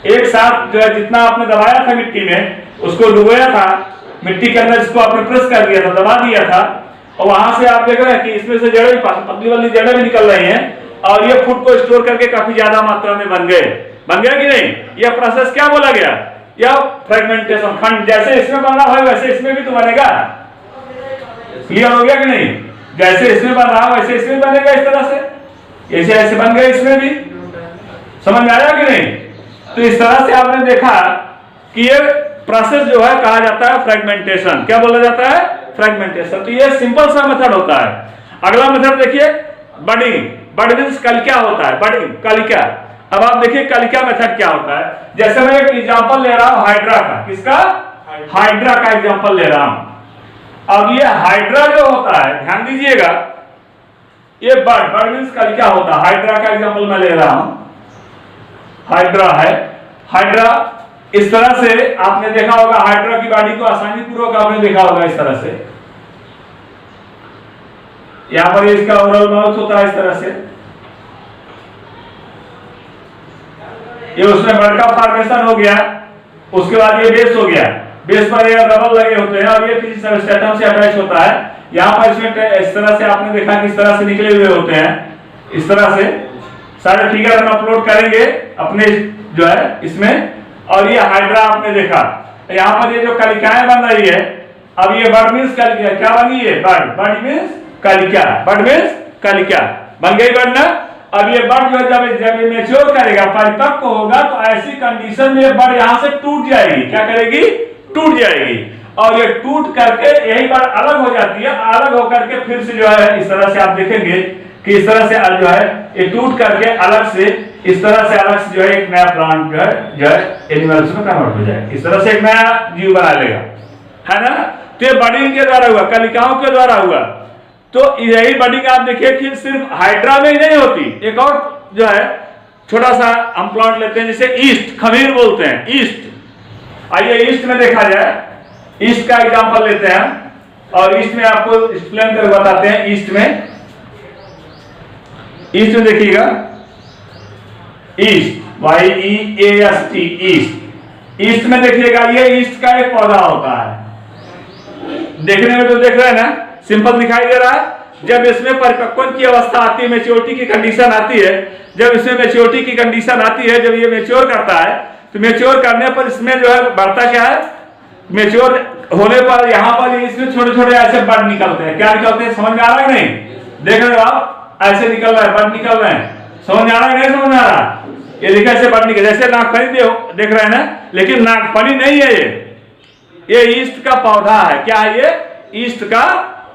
एक साथ जो है जितना आपने दबाया था मिट्टी में, उसको डुबोया था मिट्टी के अंदर, इसको आपने प्रेस कर दिया था, दबा दिया था, और वहां से आप देख रहे हैं कि इसमें से जड़ें, पतली वाली जड़ें भी निकल रही हैं और ये फूड को स्टोर करके काफी ज्यादा मात्रा में बन गए कि नहीं? यह प्रोसेस क्या बोला गया? यह फ्रेगमेंटेशन। खंड जैसे इसमें बन रहा है वैसे इसमें भी तो बनेगा। क्लियर हो गया कि नहीं? जैसे इसमें बन रहा है वैसे इसमें बनेगा। इस तरह से ऐसे ऐसे बन गए, इसमें भी। समझ में आया कि नहीं? तो इस तरह से आपने देखा कि ये प्रोसेस जो है कहा जाता है फ्रेगमेंटेशन। क्या बोला जाता है? फ्रेगमेंटेशन। तो ये सिंपल सा मेथड होता है। अगला मेथड देखिए, बडिंग। बड मींस कलिका होता है, बडिंग, कलिका। अब आप देखिए कलिका मेथड क्या होता है। जैसे मैं एक एग्जांपल ले रहा हूं हाइड्रा का। किसका? हाइड्रा का एग्जांपल ले रहा हूं। अब ये हाइड्रा जो होता है, ध्यान दीजिएगा, ये बड मींस कलिका होता है। हाइड्रा का एग्जांपल मैं ले रहा हूं, हाइड्रा है। हाइड्रा इस तरह से आपने देखा होगा, हाइड्रा की बॉडी को आसानी पूर्वक आपने देखा होगा इस तरह से। यहां पर इसका ओवरऑल माउथ होता है इस तरह से। ये उसमें बड़का फॉर्मेशन हो गया, उसके बाद ये बेस हो गया। बेस पर ये रबल लगे होते हैं और ये किसी सबस्ट्रेटम से अटैच होता है। यहाँ पर इसमें इस तरह से आपने देखा कि इस तरह से निकले हुए होते हैं, इस तरह से। सारे फिगर हम अपलोड करेंगे अपने जो है इसमें। और ये हाइड्रा आपने देखा, यहाँ पर ये जो कलिकाएं बन रही है, अब ये बड मींस कलिका। क्या बनी है? बड। बड मींस कलिका, बड मींस कलिका बन गई बड ना। अब ये बड जो जब ये मैच्योर करेगा, परिपक्व होगा, तो ऐसी कंडीशन में बड यहाँ से टूट जाएगी। क्या करेगी? टूट जाएगी। और ये टूट करके यही बार अलग हो जाती है। अलग होकर के फिर से जो है इस तरह से आप देखेंगे कि इस तरह से जो है ये टूट करके अलग से, इस तरह से अलग से जो है एक नया प्लांट जो है एनिमल्स में कन्वर्ट हो जाए। इस तरह से एक नया जीव बना लेगा, है ना। तो ये बडिंग के द्वारा हुआ, कलिकाओं के द्वारा हुआ। तो यही बडिंग आप देखिए कि सिर्फ हाइड्रा में ही नहीं होती, एक और जो है छोटा सा हम प्लांट लेते हैं जिसे ईस्ट, खमीर बोलते हैं, ईस्ट। आइए ईस्ट में देखा जाए, ईस्ट का एग्जांपल लेते हैं और ईस्ट में आपको एक्सप्लेन करके बताते हैं। ईस्ट में देखिएगा, ईस्ट, YEAST, ईस्ट। ईस्ट में देखिएगा ये ईस्ट का एक पौधा होता है, देखने में तो देख रहे हैं ना, सिंपल दिखाई दे रहा है। जब इसमें परिपक्वन की अवस्था आती है, मेच्योरिटी की कंडीशन आती है, जब इसमें मेच्योरिटी की कंडीशन आती है, जब ये मेच्योर करता है, तो मेच्योर करने पर इसमें जो है बढ़ता क्या है, मेच्योर होने पर यहाँ पर इसमें छोटे छोटे ऐसे बड निकलते हैं। क्या निकलते हैं, समझ में आ रहा है नहीं? देख रहे हो आप, ऐसे निकल रहा है, बड निकल रहे हैं, समझ में आ रहा है नहीं समझ में आ रहा? ये देखिए ऐसे बड निकल, जैसे नागफनी देख रहे हैं ना, लेकिन नागफनी नहीं है ये ईस्ट का पौधा है। क्या है ये? ईस्ट का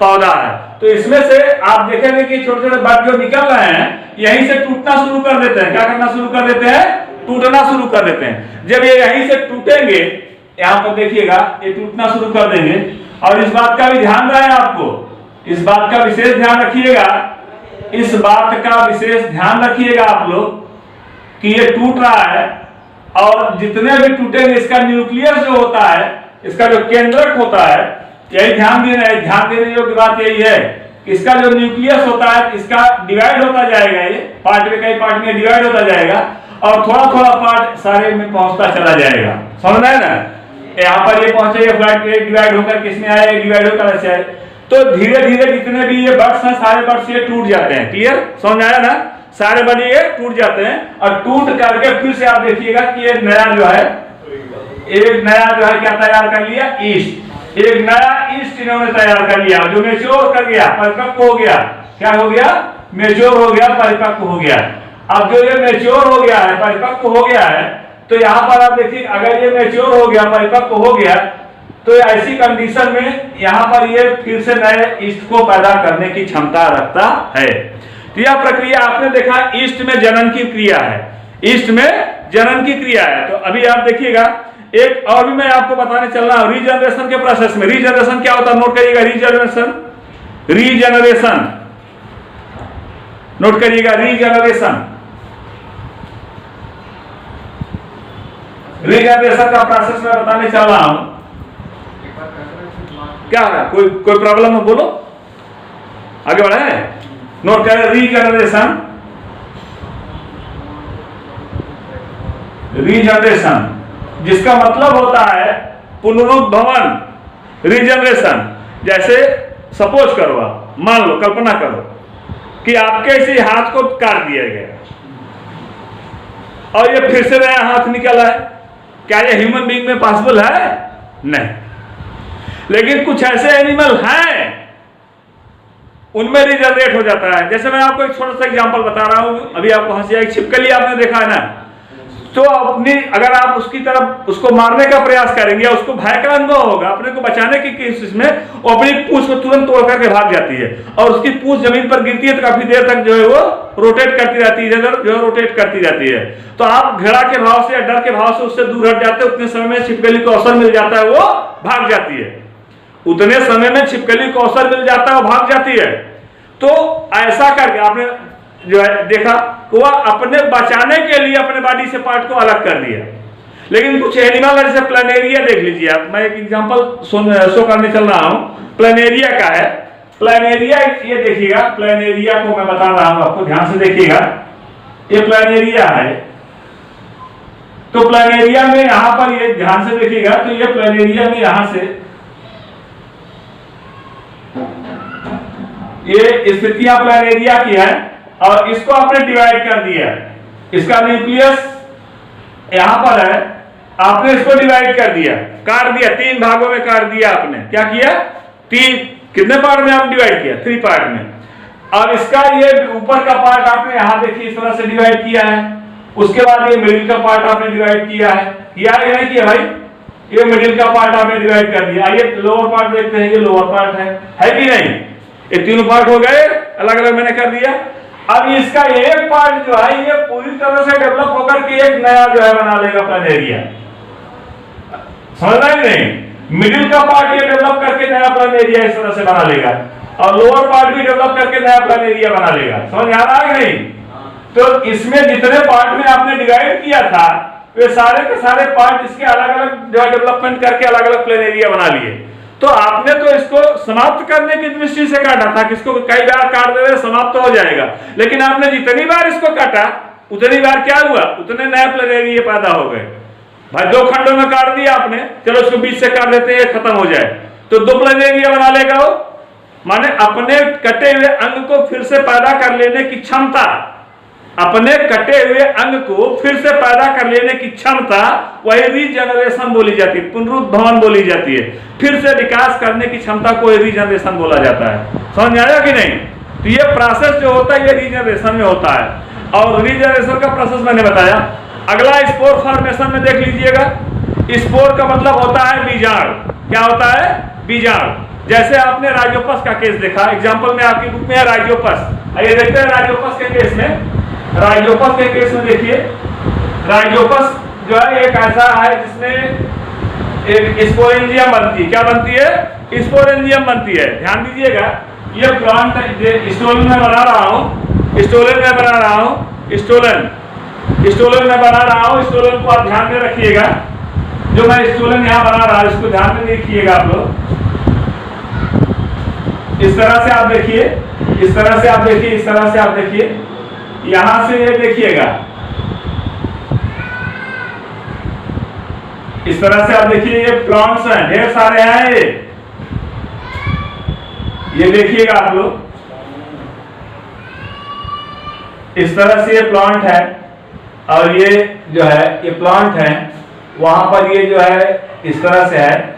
पौधा है। तो इसमें से आप देखेंगे कि छोटे छोटे बड जो निकल रहे हैं यहीं से टूटना शुरू कर देते हैं। क्या करना शुरू कर देते हैं? टूटना शुरू कर देते हैं। जब ये यहीं से टूटेंगे, यहाँ पर देखिएगा ये टूटना शुरू कर देंगे। और इस बात का भी ध्यान रहे आपको, इस बात का विशेष ध्यान रखिएगा, इस बात का विशेष ध्यान रखिएगा आप लोग कि ये टूट रहा है, और जितने भी टूटेंगे इसका न्यूक्लियस जो होता है, इसका जो केंद्रक होता है, यही ध्यान देने योग्य बात यही है कि इसका जो न्यूक्लियस होता है इसका डिवाइड होता जाएगा, ये पार्ट में, कई पार्ट में डिवाइड होता जाएगा, और थोड़ा थोड़ा पार्ट सारे में पहुंचता चला जाएगा। समझ है ना? यहाँ पर ये पहुंचे, ये फ्लैट डिवाइड होकर किसमें आया, डिवाइड होकर ऐसे आए। तो धीरे धीरे जितने भी ये बर्ड्स हैं सारे बर्ड्स ये टूट जाते हैं। क्लियर? समझ आया ना? सारे बर्ड ये टूट जाते हैं, और टूट करके फिर से आप देखिएगा कि एक नया जो है क्या तैयार कर लिया, ईस्ट। एक नया ईस्ट इन्होंने तैयार कर लिया जो मेच्योर कर गया, परिपक्व हो गया। क्या हो गया? मेच्योर हो गया, परिपक्व हो गया। अब जो ये मेच्योर हो गया है, परिपक्व हो गया है, तो यहाँ पर आप देखिए अगर ये मेच्योर हो गया, परिपक्व हो गया, तो ऐसी कंडीशन में यहाँ पर ये फिर से नए ईस्ट को पैदा करने की क्षमता रखता है। तो यह प्रक्रिया आपने देखा ईस्ट में जनन की क्रिया है, ईस्ट में जनन की क्रिया है। तो अभी आप देखिएगा एक और भी मैं आपको बताने चल रहा हूं रीजनरेशन के प्रोसेस में। रीजनरेशन क्या होता है नोट करिएगा, रीजनरेशन नोट करिएगा, रीजनरेशन का प्रोसेस मैं बताने चल रहा हूं। क्या है, कोई प्रॉब्लम है बोलो, आगे बढ़े। नोट करें रीजनरेशन जिसका मतलब होता है पुनरुद्भवन, रीजनरेशन। जैसे सपोज करो, आप मान लो, कल्पना करो कि आपके इसी हाथ को काट दिया गया और ये फिर से नया हाथ निकला है। क्या ये ह्यूमन बीइंग में पॉसिबल है? नहीं। लेकिन कुछ ऐसे एनिमल हैं उनमें रिजनरेट हो जाता है। जैसे मैं आपको एक छोटा सा एग्जांपल बता रहा हूं, अभी आपको हंसी आई, छिपकली आपने देखा है ना, तो अपनी अगर आप उसकी तरफ उसको मारने का प्रयास करेंगे, उसको भय का अनुभव होगा, अपने को बचाने की कोशिश में वो अपनी पूंछ को तुरंत तोड़ करके भाग जाती है, और उसकी पूंछ जमीन पर गिरती है तो काफी देर तक जो है वो रोटेट करती रहती है, इधर जो है रोटेट करती रहती है। तो आप घृणा के भाव से या डर के भाव से उससे दूर हट जाते हैं, उतने समय में छिपकली को अवसर मिल जाता है, वो भाग जाती है। उतने समय में छिपकली को अवसर मिल जाता है, वो भाग जाती है। तो ऐसा करके आपने जो है देखा, वह अपने बचाने के लिए अपने बॉडी से पार्ट को अलग कर दिया। लेकिन कुछ एनिमल है, जैसे प्लानेरिया देख लीजिए आप, मैं एक एग्जांपल शो करने चल रहा हूं, प्लानेरिया का है। प्लानेरिया ये देखिएगा, प्लानेरिया को मैं बता रहा हूं आपको, ध्यान से देखिएगा। ये प्लानेरिया है, तो प्लानेरिया में यहां पर ये ध्यान से देखिएगा, तो ये प्लानेरिया में यहां से ये स्थितियां प्लानेरिया की है, और इसको आपने डिवाइड कर दिया। इसका न्यूक्लियस यहां पर है, आपने इसको डिवाइड कर दिया, काट दिया, 3 भागों में काट दिया आपने। क्या किया? 3 कितने पार्ट में आप डिवाइड किया? 3 पार्ट में। और इसका ये ऊपर का पार्ट आपने यहां देखिए इस तरह से डिवाइड किया है। उसके बाद ये मिडिल का पार्ट आपने डिवाइड किया है, किया या नहीं किया भाई? ये मिडिल का पार्ट आपने डिवाइड कर दिया। आइए लोअर पार्ट देखते हैं, ये लोअर पार्ट है कि नहीं? ये 3 पार्ट हो गए, अलग अलग मैंने कर दिया। अब इसका एक पार्ट जो है ये पूरी तरह से डेवलप होकर के एक नया जो है बना लेगा प्लानेरिया। समझ रहे नहीं? मिडिल का पार्ट ये डेवलप करके नया प्लानेरिया इस तरह से बना लेगा, और लोअर पार्ट भी डेवलप करके नया प्लानेरिया बना लेगा। समझ आ रहा है नहीं? तो इसमें जितने पार्ट में आपने डिवाइड किया था, वे सारे के सारे पार्ट इसके अलग अलग जो डेवलपमेंट करके अलग अलग प्लानेरिया बना लिए। तो आपने तो इसको समाप्त करने की दृष्टि से काटा था कि इसको कई बार काट दे समाप्त हो जाएगा, लेकिन आपने जितनी बार इसको काटा उतनी बार क्या हुआ, उतने नए प्लेनेरिया पैदा हो गए। भाई 2 खंडों में काट दिया आपने, चलो उसको बीच से काट देते हैं, खत्म हो जाए, तो 2 प्लेनेरिया बना लेगा वो। माने अपने कटे हुए अंग को फिर से पैदा कर लेने की क्षमता, अपने कटे हुए अंग को फिर से पैदा कर लेने की क्षमता, वही रीजनरेशन बोली जाती है, पुनरुद्भवन बोली जाती है। फिर से विकास करने की क्षमता को रीजनरेशन बोला जाता है। समझ आया कि नहीं? तो ये प्रोसेस जो होता है ये रीजनरेशन में होता है। और रीजनरेशन का प्रोसेस मैंने बताया। अगला स्पोर फॉर्मेशन में देख लीजिएगा। स्पोर का मतलब होता है बीजाणु। क्या होता है? बीजाणु। जैसे आपने राइजोपस का केस देखा, एग्जांपल में आपकी बुक में है राइजोपस। आइए देखते हैं राइजोपस के केस में। राइजोपस के केस में देखिए, राइजोपस जो है एक ऐसा है जिसमें एक स्पोरेंजियम बनती है। क्या बनती है? स्पोरेंजियम बनती है। ध्यान दीजिएगा, ये प्लांट स्टोलन में बना रहा हूँ, स्टोलन में बना रहा हूँ, स्टोलन में बना रहा हूँ। स्टोलन को आप ध्यान में रखिएगा, जो मैं स्टोलन यहाँ बना रहा हूँ इसको ध्यान में देखिएगा आप लोग। इस तरह से आप देखिए, इस तरह से आप देखिए, इस तरह से आप देखिए, यहां से ये देखिएगा, इस तरह से आप देखिए, ये प्लांट्स हैं, ढेर सारे हैं ये देखिएगा आप लोग, इस तरह से ये प्लांट है। और ये जो है ये प्लांट है, वहां पर ये जो है इस तरह से है,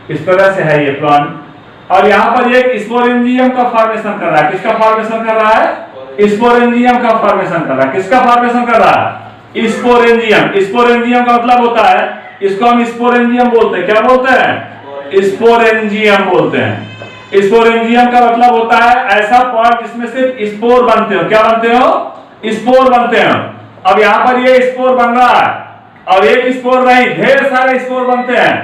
इस तरह से है ये प्लांट। और यहाँ पर ये स्पोरेंजियम का फॉर्मेशन कर रहा है। किसका फॉर्मेशन कर रहा है? स्पोरेंजियम का फॉर्मेशन कर रहा है। किसका फॉर्मेशन कर रहा है? स्पोरेंजियम। स्पोरेंजियम का मतलब होता है, इसको हम स्पोरेंजियम बोलते हैं। क्या बोलते हैं? स्पोरेंजियम बोलते हैं। स्पोरेंजियम का मतलब होता है ऐसा पार्ट जिसमें सिर्फ स्पोर बनते हो। क्या बनते हो? स्पोर बनते हो। अब यहाँ पर ये स्पोर बन रहा है, और एक स्पोर नहीं, ढेर सारे स्पोर बनते हैं।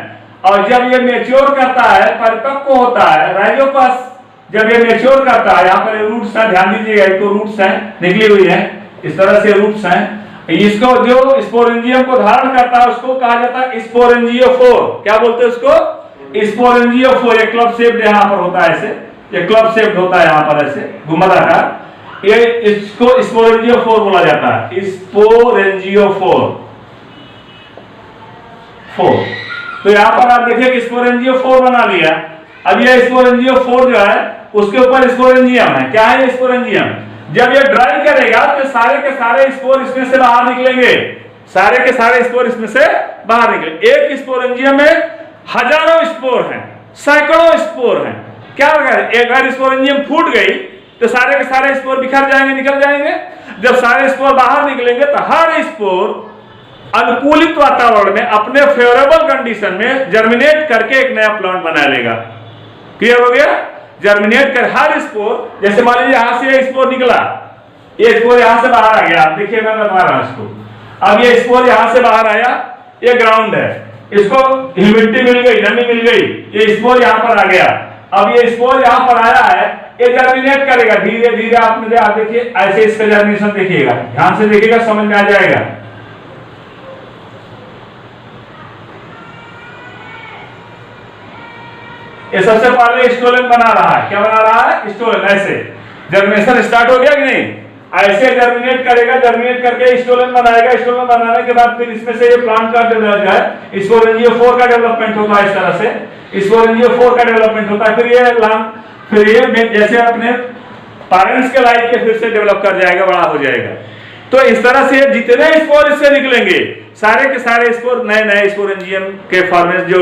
और जब ये मैच्योर करता है, परिपक्व होता है, राइजोपस जब ये मैच्योर करता है, यहाँ पर रूट्स हैं, ध्यान दीजिएगा, इसको रूट्स हैं निकली हुई है, इस तरह से रूट्स हैं। इसको जो स्पोरेंजियम को धारण करता है उसको कहा जाता है स्पोरेंजियोफोर। क्या बोलते हैं उसको? स्पोरेंजियोफोर। ये क्लब शेप्ड यहाँ पर होता है, ऐसे ये क्लब शेप्ड होता है यहाँ पर ऐसे घुमावदार, ये इसको स्पोरेंजियोफोर बोला जाता है। स्पोरेंजियोफोर तो यहाँ पर आप देखिए कि स्पोरेंजियोफोर बना लिया। अब ये स्पोरेंजियोफोर जो है उसके ऊपर स्पोरेंजियम है। क्या है स्पोरेंजियम? जब ये ड्राई करेगा तो सारे के सारे स्पोर इसमें से बाहर निकलेंगे, सारे के सारे स्पोर इसमें से बाहर निकले। एक स्पोरेंजियम में हजारों स्पोर हैं, सैकड़ों स्पोर हैं। क्या होगा? एक बार स्पोरेंजियम फूट गई तो सारे के सारे स्पोर बिखर जाएंगे, निकल जाएंगे। जब सारे स्पोर बाहर निकलेंगे तो हर स्पोर अनुकूलित वातावरण में अपने फेवरेबल कंडीशन में जर्मिनेट करके एक नया प्लांट बना लेगा। क्लियर हो गया? जर्मिनेट कर हर स्पोर, जैसे मान लीजिए यहां से स्पोर निकला, ये स्पोर यहां से बाहर आ गया। आप देखिए मैं बता रहा हूं इसको। अब ये स्पोर यहां से बाहर आया, ये ग्राउंड है, इसको ह्यूमिडिटी मिल गई, नमी मिल गई, ये स्पोर यहां पर आ गया। अब ये स्पोर यहां पर आया है, ये जर्मिनेट करेगा धीरे धीरे। आप देखिए ऐसे इसका जर्मिनेशन देखिएगा, ध्यान से देखिएगा, समझ में आ जाएगा। ये सबसे पहले स्टोलन बना रहा है। क्या बना रहा है? स्टोलन। ऐसे जर्मिनेशन स्टार्ट हो गया कि नहीं? ऐसे जर्मिनेट करेगा, जर्मिनेट करके स्टोलन बनाएगा। स्टोलन बनाने के बाद फिर इसमें से ये प्लांट का डेवलप है, स्पोरेंजियोफोर का डेवलपमेंट होता है। इस तरह से स्पोरेंजियोफोर का डेवलपमेंट होता है। फिर ये जैसे अपने पेरेंट्स के लाइफ के फिर से डेवलप कर जाएगा, बड़ा हो जाएगा। तो इस तरह से जितने स्पोर इससे निकलेंगे, सारे के सारे स्पोर नए नए स्पोरेंजियम के फॉर्मेट, जो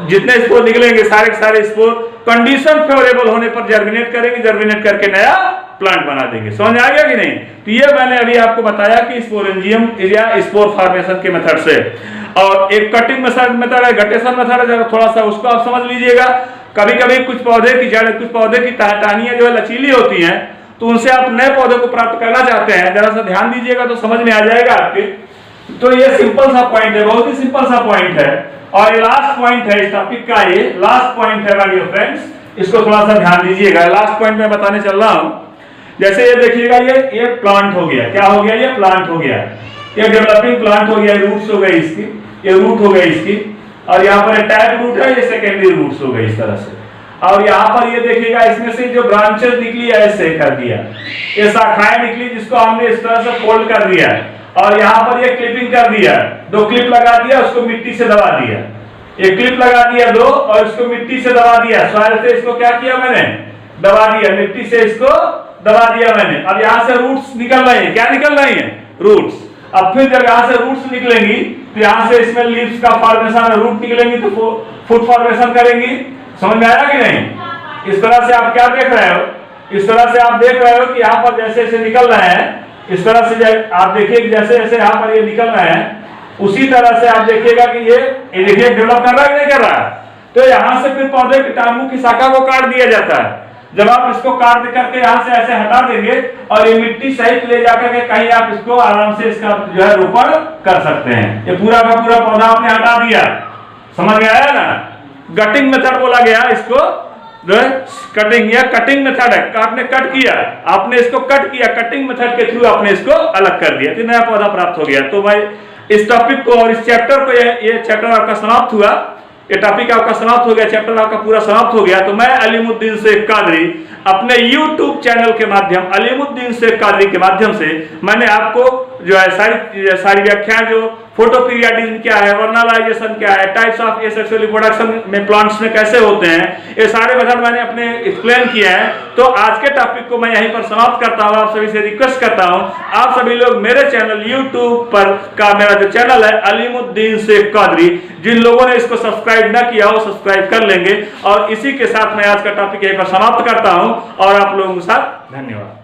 जितने स्पोर निकलेंगे सारे के सारे स्पोर कंडीशन फेवरेबल होने पर जर्मिनेट करेंगे, जर्मिनेट करके नया प्लांट बना देंगे। समझ आ गया कि नहीं? तो ये मैंने अभी आपको बताया कि स्पोरेंजियम या स्पोर फॉर्मेशन के मेथड से। और एक कटिंग मेथड है, गटेशन मेथड है, थोड़ा सा उसको आप समझ लीजिएगा। कभी कभी कुछ पौधे की जड़, कुछ पौधे की टहनियां जो है लचीली होती हैं, तो उनसे आप नए पौधे को प्राप्त करना चाहते हैं, जरा सा ध्यान दीजिएगा तो समझ में आ जाएगा आपके। तो ये सिंपल सा पॉइंट है, बहुत ही सिंपल सा पॉइंट है। और ये लास्ट पॉइंट है इस टॉपिक का, ये लास्ट पॉइंट है माय डियर फ्रेंड्स, इसको थोड़ा सा ध्यान दीजिएगा। लास्ट पॉइंट मैं बताने चल रहा हूं। जैसे ये देखिएगा, ये प्लांट हो गया। क्या हो गया? ये प्लांट हो गया, ये डेवलपिंग प्लांट हो गया, रूट्स हो गई इसकी, ये रूट हो गई इसकी। और यहाँ पर टैप रूट है, ये सेकेंडरी रूट्स हो गई इस तरह से। और यहाँ पर ये देखिएगा इसमें से जो ब्रांचेस निकली है ऐसे कर दिया, ये शाखाएं निकली जिसको हमने इस तरह से फोल्ड कर दिया है और यहाँ पर ये क्लिपिंग कर दिया, 2 क्लिप लगा दिया, उसको मिट्टी से दबा दिया, एक क्लिप लगा दिया 2 और इसको मिट्टी से दबा दिया, सॉइल से इसको क्या किया मैंने दबा दिया, मिट्टी से इसको दबा दिया मैंने। अब यहाँ से रूट्स निकल रही है, क्या निकल रही है रूट्स। अब फिर जब यहाँ से रूट्स निकलेंगी तो यहाँ से इसमें लीव्स का फॉर्मेशन, रूट निकलेंगी तो फुट फॉर्मेशन करेंगी, समझ में आया कि नहीं। इस तरह से आप क्या देख रहे हो, इस तरह से आप देख रहे हो कि यहाँ पर जैसे जैसे निकल रहे हैं, इस तरह से आप देखिए कि जैसे जैसे यहाँ पर ये निकल रहे हैं उसी तरह से आप देखिएगा कि ये देखिए डेवलप कर रहा है कि नहीं कर रहा है। तो यहाँ से फिर पौधे के टांगों की शाखा को काट दिया जाता है। जब आप इसको काट करके यहाँ से ऐसे हटा देंगे और ये मिट्टी सहित ले जाकर के कहीं आप इसको आराम से इसका जो है रोपण कर सकते हैं। ये पूरा का पूरा पौधा आपने हटा दिया, समझ में आया ना। गटिंग मेथड बोला गया इसको, जो है कटिंग या कटिंग मेथड है, आपने कट किया, आपने इसको कट किया, कटिंग मेथड के थ्रू आपने इसको अलग कर दिया तो नया पौधा प्राप्त हो गया। तो भाई इस टॉपिक को और इस चैप्टर को, ये चैप्टर आपका समाप्त हुआ, ये टॉपिक आपका समाप्त हो गया, चैप्टर आपका पूरा समाप्त हो गया। तो मैं अलीमुद्दीन शेख कादरी अपने YouTube चैनल के माध्यम अलीमुद्दीन शेख कादरी के माध्यम से मैंने आपको जो है सारी व्याख्या, जो फोटो पीरियडिज्म क्या है, वर्नालाइजेशन क्या है, टाइप्स ऑफ एसेक्सुअल रिप्रोडक्शन में प्लांट्स में कैसे होते हैं, ये सारे मेथड मैंने अपने एक्सप्लेन किया है। तो आज के टॉपिक को मैं यहीं पर समाप्त करता हूँ। आप सभी से रिक्वेस्ट करता हूँ आप सभी लोग मेरे चैनल YouTube पर का मेरा जो चैनल है अलीमुद्दीन शेख कादरी, जिन लोगों ने इसको सब्सक्राइब ना किया हो सब्सक्राइब कर लेंगे। और इसी के साथ मैं आज का टॉपिक यहीं पर समाप्त करता हूँ और आप लोगों के साथ धन्यवाद।